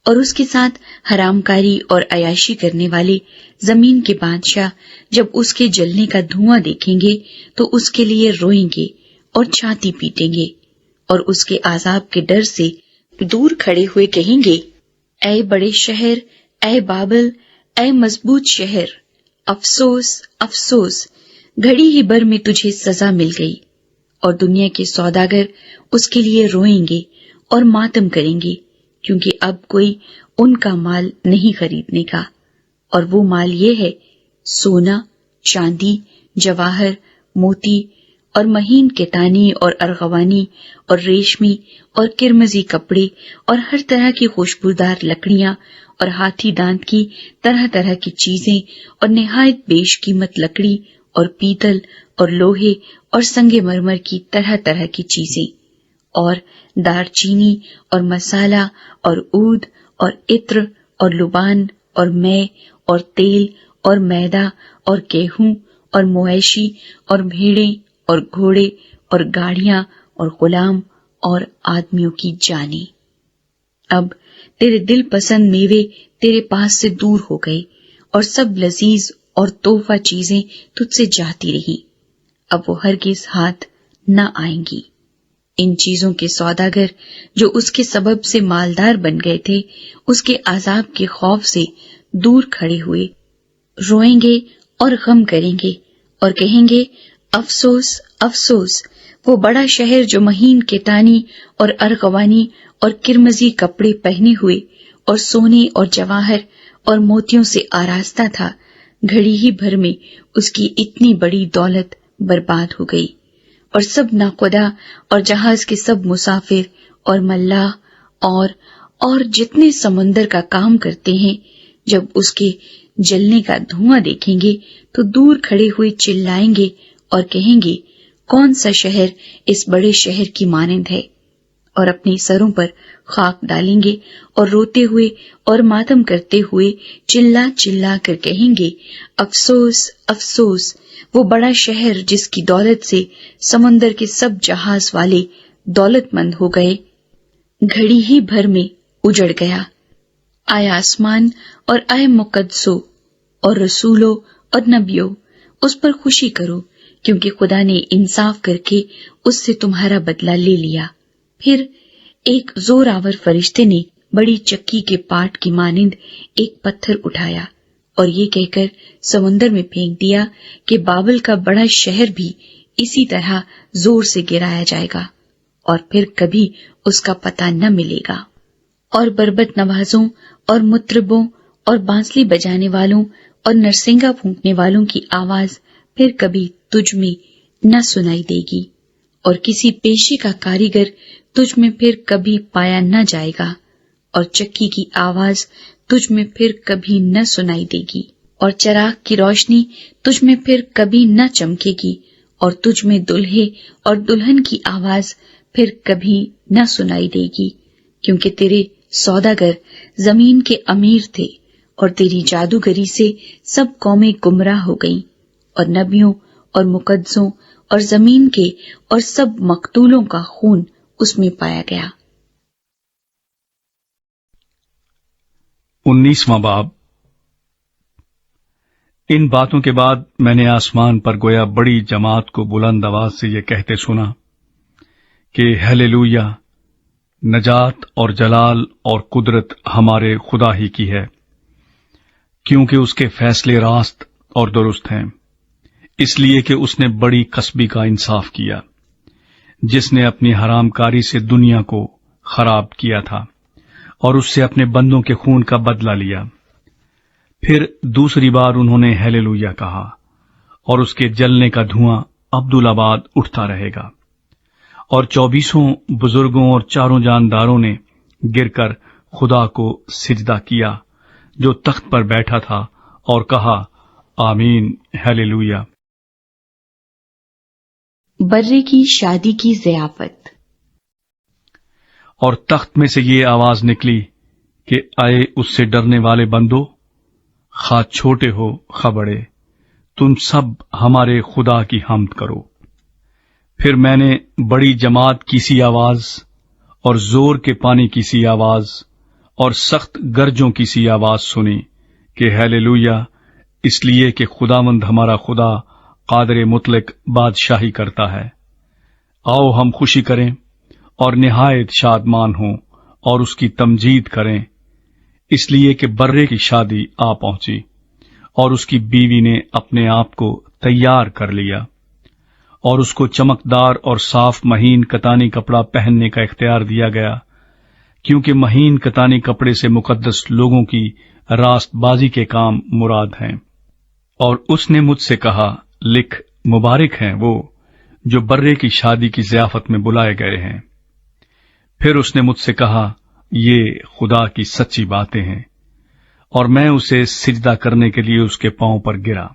اور اس کے ساتھ حرام کاری اور عیاشی کرنے والے زمین کے بادشاہ جب اس کے جلنے کا دھواں دیکھیں گے تو اس کے لیے روئیں گے اور چھاتی پیٹیں گے، اور اس کے عذاب کے ڈر سے دور کھڑے ہوئے کہیں گے، اے بڑے شہر، اے بابل، اے مضبوط شہر، افسوس افسوس، گھڑی ہی بھر میں تجھے سزا مل گئی۔ اور دنیا کے سوداگر اس کے لیے روئیں گے اور ماتم کریں گے، کیونکہ اب کوئی ان کا مال نہیں خریدنے کا، اور وہ مال یہ ہے، سونا، چاندی، جواہر، موتی، اور مہین کتانی اور ارغوانی اور ریشمی اور کرمزی کپڑے، اور ہر طرح کی خوشبودار لکڑیاں، اور ہاتھی دانت کی طرح طرح کی چیزیں، اور نہایت بیش قیمت لکڑی اور پیتل اور لوہے اور سنگ مرمر کی طرح طرح کی چیزیں، اور دار چینی اور مسالہ اور عود اور عطر اور لبان اور مے اور تیل اور میدا اور گیہوں اور مویشی اور بھیڑیں اور گھوڑے اور گاڑیاں اور غلام اور آدمیوں کی جانیں۔ اب تیرے دل پسند میوے تیرے پاس سے دور ہو گئے، اور سب لذیذ اور تحفہ چیزیں تجھ سے جاتی رہیں، اب وہ ہرگز ہاتھ نہ آئیں گی۔ ان چیزوں کے سوداگر جو اس کے سبب سے مالدار بن گئے تھے، اس کے عذاب کے خوف سے دور کھڑے ہوئے روئیں گے اور غم کریں گے، اور کہیں گے، افسوس افسوس، وہ بڑا شہر جو مہین کتانی اور ارغوانی اور کرمزی کپڑے پہنے ہوئے اور سونے اور جواہر اور موتیوں سے آراستہ تھا، گھڑی ہی بھر میں اس کی اتنی بڑی دولت برباد ہو گئی، اور سب ناقدہ اور جہاز کے سب مسافر اور ملاح اور جتنے سمندر کا کام کرتے ہیں، جب اس کے جلنے کا دھواں دیکھیں گے تو دور کھڑے ہوئے چلائیں گے اور کہیں گے، کون سا شہر اس بڑے شہر کی مانند ہے؟ اور اپنے سروں پر خاک ڈالیں گے اور روتے ہوئے اور ماتم کرتے ہوئے چلا چلا کر کہیں گے، افسوس افسوس، وہ بڑا شہر جس کی دولت سے سمندر کے سب جہاز والے دولت مند ہو گئے، گھڑی ہی بھر میں اجڑ گیا۔ آئے آسمان اور آئے مقدسو اور رسولو اور نبیو، اس پر خوشی کرو، کیونکہ خدا نے انصاف کر کے اس سے تمہارا بدلہ لے لیا، پھر ایک زور آور فرشتے نے بڑی چکی کے پاٹ کی مانند ایک پتھر اٹھایا اور یہ کہہ کر سمندر میں پھینک دیا کہ بابل کا بڑا شہر بھی اسی طرح زور سے گرایا جائے گا اور پھر کبھی اس کا پتہ نہ ملے گا، اور بربط نوازوں اور مطربوں اور بانسلی بجانے والوں اور نرسنگا پھونکنے والوں کی آواز پھر کبھی تجھ میں نہ سنائی دے گی، اور کسی پیشے کا کاریگر تجھ میں پھر کبھی پایا نہ جائے گا، اور چکی کی آواز تجھ میں پھر کبھی نہ سنائی دے گی، اور چراغ کی روشنی تجھ میں پھر کبھی نہ چمکے گی، اور تجھ میں دلہے اور دلہن کی آواز پھر کبھی نہ سنائی دے گی، کیونکہ تیرے سوداگر زمین کے امیر تھے، اور تیری جادوگری سے سب قومیں گمراہ ہو گئیں، اور نبیوں اور مقدسوں اور زمین کے اور سب مقتولوں کا خون اس میں پایا گیا۔ 19واں باب۔ ان باتوں کے بعد میں نے آسمان پر گویا بڑی جماعت کو بلند آواز سے یہ کہتے سنا کہ ہیلیلویا، نجات اور جلال اور قدرت ہمارے خدا ہی کی ہے، کیونکہ اس کے فیصلے راست اور درست ہیں، اس لیے کہ اس نے بڑی قصبی کا انصاف کیا، جس نے اپنی حرام کاری سے دنیا کو خراب کیا تھا اور اس سے اپنے بندوں کے خون کا بدلہ لیا۔ پھر دوسری بار انہوں نے ہیلیلویا کہا، اور اس کے جلنے کا دھواں عبدالآباد اٹھتا رہے گا، اور 24 بزرگوں اور 4 جانداروں نے گر کر خدا کو سجدہ کیا جو تخت پر بیٹھا تھا، اور کہا آمین، ہیلیلویا۔ برے کی شادی کی ضیافت۔ اور تخت میں سے یہ آواز نکلی کہ آئے اس سے ڈرنے والے بندو، خواہ چھوٹے ہو خواہ بڑے، تم سب ہمارے خدا کی حمد کرو۔ پھر میں نے بڑی جماعت کی سی آواز اور زور کے پانی کی سی آواز اور سخت گرجوں کی سی آواز سنی کہ ہیلیلویا، اس لیے کہ خداوند ہمارا خدا قادر مطلق بادشاہی کرتا ہے۔ آؤ ہم خوشی کریں اور نہایت شادمان ہوں اور اس کی تمجید کریں، اس لیے کہ برے کی شادی آ پہنچی اور اس کی بیوی نے اپنے آپ کو تیار کر لیا، اور اس کو چمکدار اور صاف مہین کتانی کپڑا پہننے کا اختیار دیا گیا، کیونکہ مہین کتانی کپڑے سے مقدس لوگوں کی راست بازی کے کام مراد ہیں۔ اور اس نے مجھ سے کہا، لکھ، مبارک ہیں وہ جو برے کی شادی کی ضیافت میں بلائے گئے ہیں۔ پھر اس نے مجھ سے کہا، یہ خدا کی سچی باتیں ہیں، اور میں اسے سجدہ کرنے کے لیے اس کے پاؤں پر گرا۔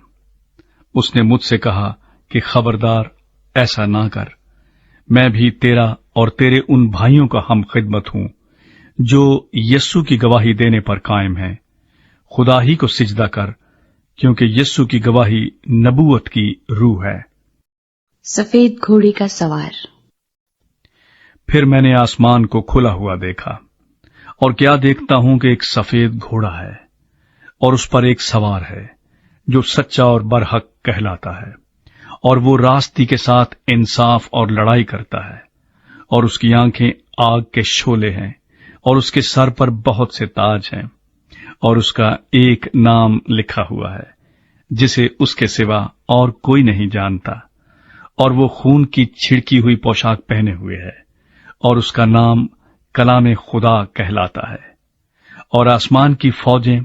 اس نے مجھ سے کہا کہ خبردار، ایسا نہ کر، میں بھی تیرا اور تیرے ان بھائیوں کا ہم خدمت ہوں جو یسوع کی گواہی دینے پر قائم ہیں۔ خدا ہی کو سجدہ کر، کیونکہ یسوع کی گواہی نبوت کی روح ہے۔ سفید گھوڑے کا سوار۔ پھر میں نے آسمان کو کھلا ہوا دیکھا، اور کیا دیکھتا ہوں کہ ایک سفید گھوڑا ہے، اور اس پر ایک سوار ہے جو سچا اور برحق کہلاتا ہے، اور وہ راستی کے ساتھ انصاف اور لڑائی کرتا ہے، اور اس کی آنکھیں آگ کے شعلے ہیں، اور اس کے سر پر بہت سے تاج ہیں، اور اس کا ایک نام لکھا ہوا ہے جسے اس کے سوا اور کوئی نہیں جانتا، اور وہ خون کی چھڑکی ہوئی پوشاک پہنے ہوئے ہے، اور اس کا نام کلام خدا کہلاتا ہے۔ اور آسمان کی فوجیں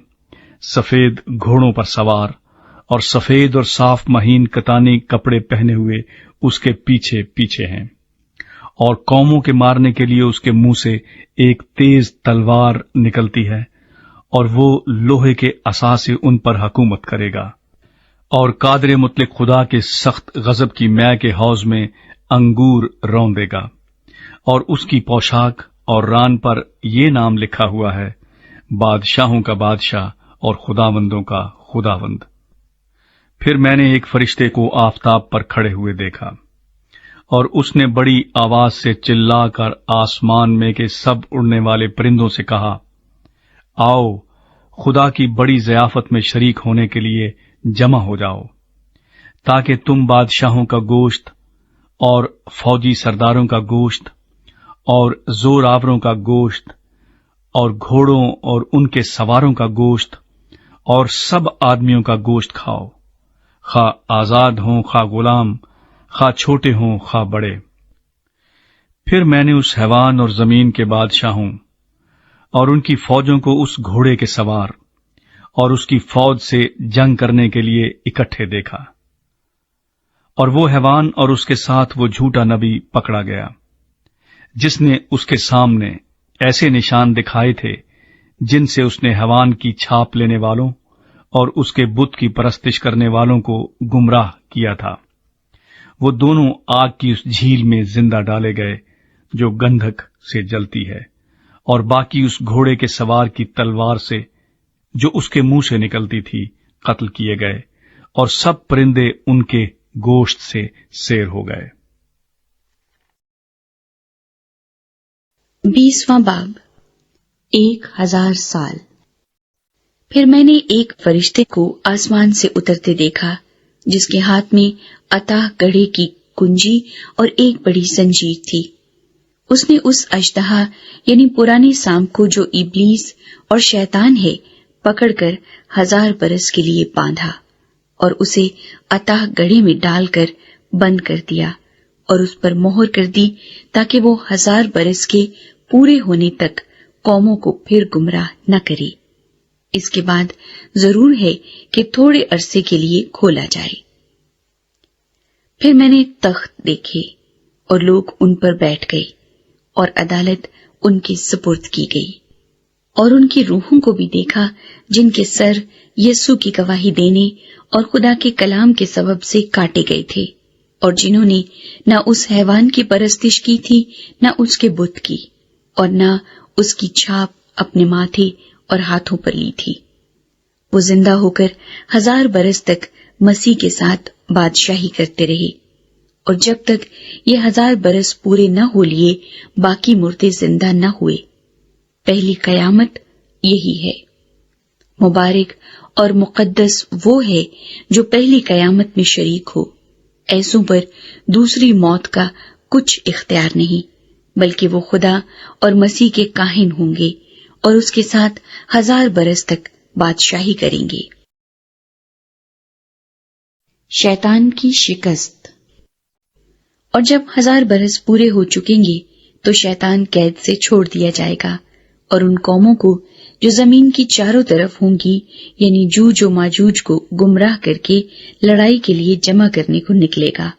سفید گھوڑوں پر سوار اور سفید اور صاف مہین کتانی کپڑے پہنے ہوئے اس کے پیچھے پیچھے ہیں، اور قوموں کے مارنے کے لیے اس کے منہ سے ایک تیز تلوار نکلتی ہے، اور وہ لوہے کے عصا سے ان پر حکومت کرے گا، اور قادر مطلق خدا کے سخت غضب کی مے کے حوض میں انگور روندے گا، اور اس کی پوشاک اور ران پر یہ نام لکھا ہوا ہے، بادشاہوں کا بادشاہ اور خداوندوں کا خداوند۔ پھر میں نے ایک فرشتے کو آفتاب پر کھڑے ہوئے دیکھا، اور اس نے بڑی آواز سے چلا کر آسمان میں کے سب اڑنے والے پرندوں سے کہا، آؤ خدا کی بڑی ضیافت میں شریک ہونے کے لیے جمع ہو جاؤ، تاکہ تم بادشاہوں کا گوشت اور فوجی سرداروں کا گوشت اور زور آوروں کا گوشت اور گھوڑوں اور ان کے سواروں کا گوشت اور سب آدمیوں کا گوشت کھاؤ، خواہ آزاد ہوں خواہ غلام، خواہ چھوٹے ہوں خواہ بڑے۔ پھر میں نے اس حیوان اور زمین کے بادشاہوں اور ان کی فوجوں کو اس گھوڑے کے سوار اور اس کی فوج سے جنگ کرنے کے لیے اکٹھے دیکھا، اور وہ حیوان اور اس کے ساتھ وہ جھوٹا نبی پکڑا گیا، جس نے اس کے سامنے ایسے نشان دکھائے تھے جن سے اس نے حیوان کی چھاپ لینے والوں اور اس کے بت کی پرستش کرنے والوں کو گمراہ کیا تھا۔ وہ دونوں آگ کی اس جھیل میں زندہ ڈالے گئے جو گندھک سے جلتی ہے، اور باقی اس گھوڑے کے سوار کی تلوار سے جو اس کے منہ سے نکلتی تھی قتل کیے گئے، اور سب پرندے ان کے گوشت سے سیر ہو گئے۔ 20واں باب 1000 سال۔ پھر میں نے ایک فرشتے کو آسمان سے اترتے دیکھا، جس کے ہاتھ میں عطا گڑھے کی کنجی اور ایک بڑی زنجیر تھی۔ اس نے اس اژدہا یعنی پرانے سام کو جو ابلیس اور شیطان ہے پکڑ کر 1000 برس کے لیے باندھا، اور اسے عطا گڑھے میں ڈال کر بند کر دیا، اور اس پر مہر کر دی تاکہ وہ 1000 برس کے پورے ہونے تک قوموں کو پھر گمراہ نہ کرے۔ اس کے بعد ضرور ہے کہ تھوڑے عرصے کے لیے کھولا جائے۔ پھر میں نے تخت دیکھے اور لوگ ان پر بیٹھ گئے، اور عدالت ان کے سپرد کی گئی، اور ان کی روحوں کو بھی دیکھا جن کے سر یسوع کی گواہی دینے اور خدا کے کلام کے سبب سے کاٹے گئے تھے، اور جنہوں نے نہ اس حیوان کی پرستش کی تھی نہ اس کے بت کی، اور نہ اس کی چھاپ اپنے ماتھے اور ہاتھوں پر لی تھی۔ وہ زندہ ہو کر 1000 برس تک مسیح کے ساتھ بادشاہی کرتے رہے، اور جب تک یہ 1000 برس پورے نہ ہو لیے باقی مردے زندہ نہ ہوئے۔ پہلی قیامت یہی ہے۔ مبارک اور مقدس وہ ہے جو پہلی قیامت میں شریک ہو۔ ایسوں پر دوسری موت کا کچھ اختیار نہیں، بلکہ وہ خدا اور مسیح کے کاہن ہوں گے اور اس کے ساتھ 1000 برس تک بادشاہی کریں گے۔ شیطان کی شکست۔ اور جب 1000 برس پورے ہو چکیں گے تو شیطان قید سے چھوڑ دیا جائے گا، اور ان قوموں کو جو زمین کی چاروں طرف ہوں گی یعنی جوج و ماجوج کو گمراہ کر کے لڑائی کے لیے جمع کرنے کو نکلے گا۔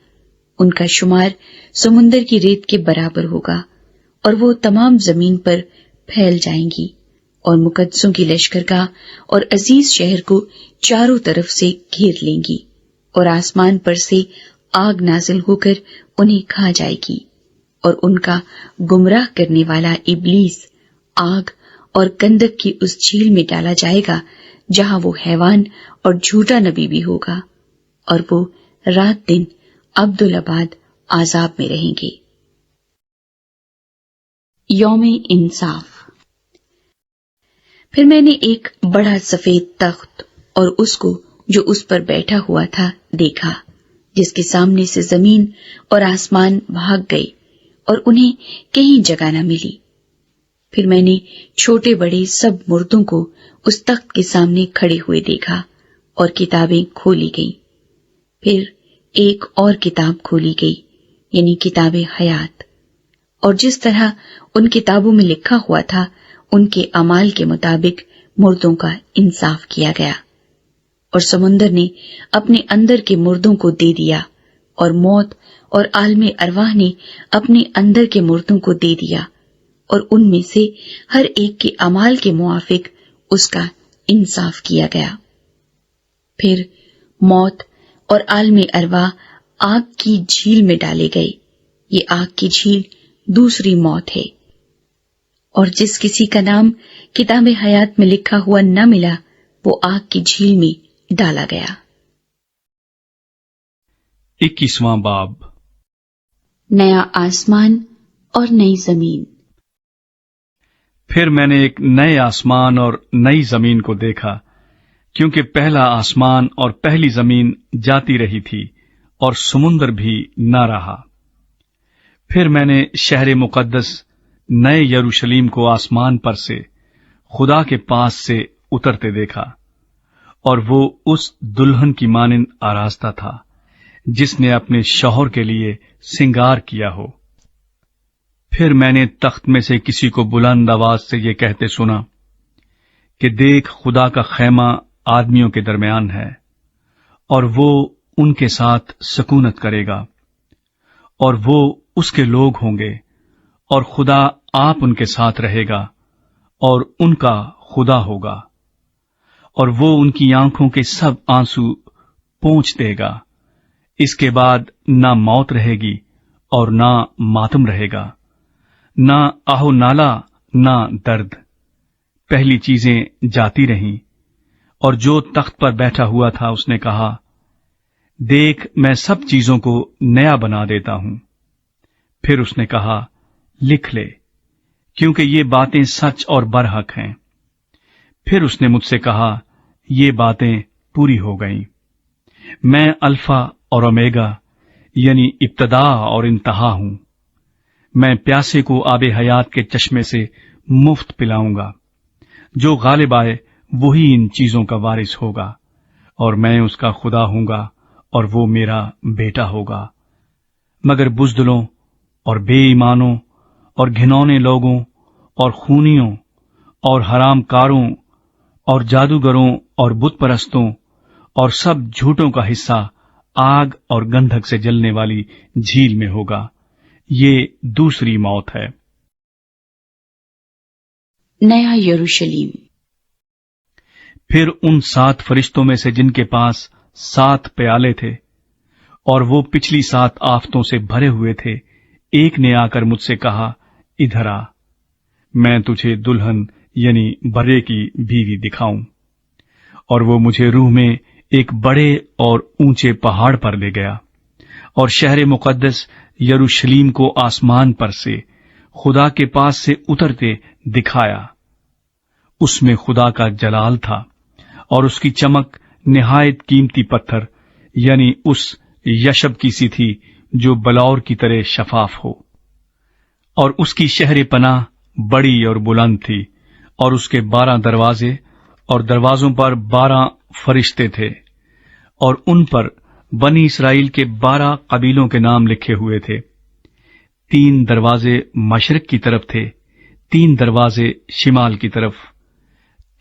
ان کا شمار سمندر کی ریت کے برابر ہوگا، اور وہ تمام زمین پر پھیل جائیں گی، اور مقدسوں کی لشکرگاہ اور عزیز شہر کو چاروں طرف سے گھیر لیں گی، اور آسمان پر سے آگ نازل ہو کر انہیں کھا جائے گی، اور ان کا گمراہ کرنے والا ابلیس آگ اور گندک کی اس جھیل میں ڈالا جائے گا جہاں وہ حیوان اور جھوٹا نبی بھی ہوگا، اور وہ رات دن ابدالآباد عذاب میں رہیں گے۔ یوم انصاف۔ پھر میں نے ایک بڑا سفید تخت اور اس کو جو اس پر بیٹھا ہوا تھا دیکھا، جس کے سامنے سے زمین اور آسمان بھاگ گئے اور انہیں کہیں جگہ نہ ملی۔ پھر میں نے چھوٹے بڑے سب مردوں کو اس تخت کے سامنے کھڑے ہوئے دیکھا، اور کتابیں کھولی گئیں۔ پھر ایک اور کتاب کھولی گئی، یعنی کتاب حیات، اور جس طرح ان کتابوں میں لکھا ہوا تھا ان کے اعمال کے مطابق مردوں کا انصاف کیا گیا۔ اور سمندر نے اپنے اندر کے مردوں کو دے دیا، اور موت اور عالم ارواح نے اپنے اندر کے مردوں کو دے دیا، اور ان میں سے ہر ایک کے اعمال کے موافق اس کا انصاف کیا گیا۔ پھر موت اور عالم ارواح آگ کی جھیل میں ڈالے گئے۔ یہ آگ کی جھیل دوسری موت ہے، اور جس کسی کا نام کتاب حیات میں لکھا ہوا نہ ملا وہ آگ کی جھیل میں ڈالا گیا۔ 21واں باب۔ نیا آسمان اور نئی زمین۔ پھر میں نے ایک نئے آسمان اور نئی زمین کو دیکھا، کیونکہ پہلا آسمان اور پہلی زمین جاتی رہی تھی اور سمندر بھی نہ رہا۔ پھر میں نے شہر مقدس نئے یروشلیم کو آسمان پر سے خدا کے پاس سے اترتے دیکھا، اور وہ اس دلہن کی مانند آراستہ تھا جس نے اپنے شوہر کے لیے سنگار کیا ہو۔ پھر میں نے تخت میں سے کسی کو بلند آواز سے یہ کہتے سنا کہ دیکھ، خدا کا خیمہ آدمیوں کے درمیان ہے، اور وہ ان کے ساتھ سکونت کرے گا، اور وہ اس کے لوگ ہوں گے، اور خدا آپ ان کے ساتھ رہے گا اور ان کا خدا ہوگا، اور وہ ان کی آنکھوں کے سب آنسو پونچھ دے گا۔ اس کے بعد نہ موت رہے گی اور نہ ماتم رہے گا، نہ آہو نالا، نہ درد۔ پہلی چیزیں جاتی رہیں۔ اور جو تخت پر بیٹھا ہوا تھا اس نے کہا، دیکھ، میں سب چیزوں کو نیا بنا دیتا ہوں۔ پھر اس نے کہا، لکھ لے، کیونکہ یہ باتیں سچ اور برحق ہیں۔ پھر اس نے مجھ سے کہا، یہ باتیں پوری ہو گئیں۔ میں الفا اور اومیگا، یعنی ابتدا اور انتہا ہوں۔ میں پیاسے کو آب حیات کے چشمے سے مفت پلاؤں گا۔ جو غالب آئے وہی ان چیزوں کا وارث ہوگا، اور میں اس کا خدا ہوں گا اور وہ میرا بیٹا ہوگا۔ مگر بزدلوں اور بے ایمانوں اور گھنونے لوگوں اور خونیوں اور حرام کاروں اور جادوگروں اور بت پرستوں اور سب جھوٹوں کا حصہ آگ اور گندھک سے جلنے والی جھیل میں ہوگا۔ یہ دوسری موت ہے۔ نیا یروشلیم۔ پھر ان 7 فرشتوں میں سے جن کے پاس 7 پیالے تھے اور وہ پچھلی 7 آفتوں سے بھرے ہوئے تھے، ایک نے آ کر مجھ سے کہا، ادھر آ، میں تجھے دلہن یعنی برے کی بیوی دکھاؤں۔ اور وہ مجھے روح میں ایک بڑے اور اونچے پہاڑ پر لے گیا، اور شہر مقدس یروشلیم کو آسمان پر سے خدا کے پاس سے اترتے دکھایا۔ اس میں خدا کا جلال تھا، اور اس کی چمک نہایت قیمتی پتھر یعنی اس یشب کی سی تھی جو بلور کی طرح شفاف ہو۔ اور اس کی شہر پناہ بڑی اور بلند تھی، اور اس کے 12 دروازے، اور دروازوں پر 12 فرشتے تھے، اور ان پر بنی اسرائیل کے 12 قبیلوں کے نام لکھے ہوئے تھے۔ 3 دروازے مشرق کی طرف تھے، 3 دروازے شمال کی طرف،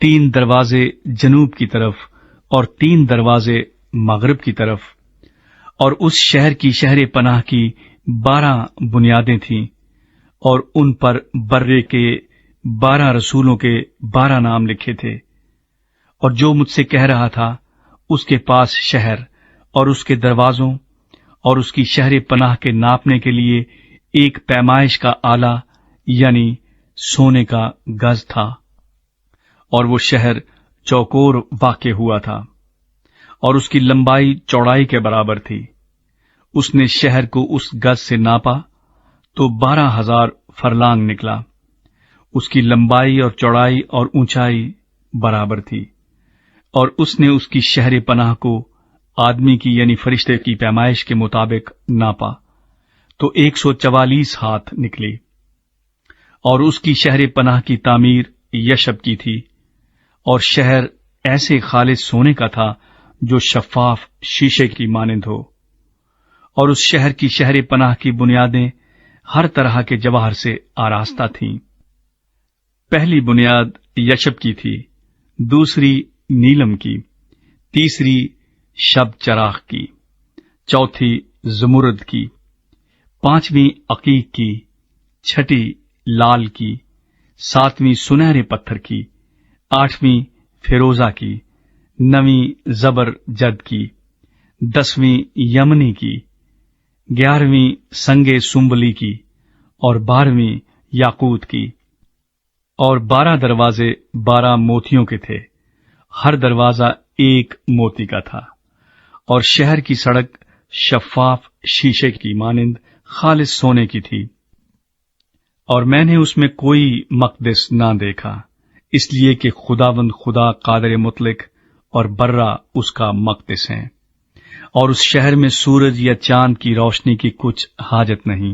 3 دروازے جنوب کی طرف، اور 3 دروازے مغرب کی طرف۔ اور اس شہر کی شہر پناہ کی 12 بنیادیں تھیں، اور ان پر برے کے 12 رسولوں کے 12 نام لکھے تھے۔ اور جو مجھ سے کہہ رہا تھا، اس کے پاس شہر اور اس کے دروازوں اور اس کی شہر پناہ کے ناپنے کے لیے ایک پیمائش کا آلہ یعنی سونے کا گز تھا، اور وہ شہر چوکور واقع ہوا تھا، اور اس کی لمبائی چوڑائی کے برابر تھی۔ اس نے شہر کو اس گز سے ناپا تو 12,000 فرلانگ نکلا۔ اس کی لمبائی اور چوڑائی اور اونچائی برابر تھی، اور اس نے اس کی شہر پناہ کو آدمی کی یعنی فرشتے کی پیمائش کے مطابق ناپا تو 144 ہاتھ نکلی۔ اور اس کی شہر پناہ کی تعمیر یشب کی تھی، اور شہر ایسے خالص سونے کا تھا جو شفاف شیشے کی مانند ہو۔ اور اس شہر کی شہر پناہ کی بنیادیں ہر طرح کے جواہر سے آراستہ تھیں۔ پہلی بنیاد یشب کی تھی، دوسری نیلم کی، تیسری شب چراغ کی، چوتھی زمرد کی، 5ویں عقیق کی، 6ٹھی لال کی، 7ویں سنہرے پتھر کی، 8ویں فیروزہ کی، 9ویں زبر جد کی، 10ویں یمنی کی، 11ویں سنگے سنبلی کی، اور 12ویں یاقوت کی۔ اور 12 دروازے 12 موتیوں کے تھے، ہر دروازہ ایک موتی کا تھا، اور شہر کی سڑک شفاف شیشے کی مانند خالص سونے کی تھی۔ اور میں نے اس میں کوئی مقدس نہ دیکھا، اس لیے کہ خداوند خدا قادر مطلق اور برہ اس کا مقدس ہیں، اور اس شہر میں سورج یا چاند کی روشنی کی کچھ حاجت نہیں،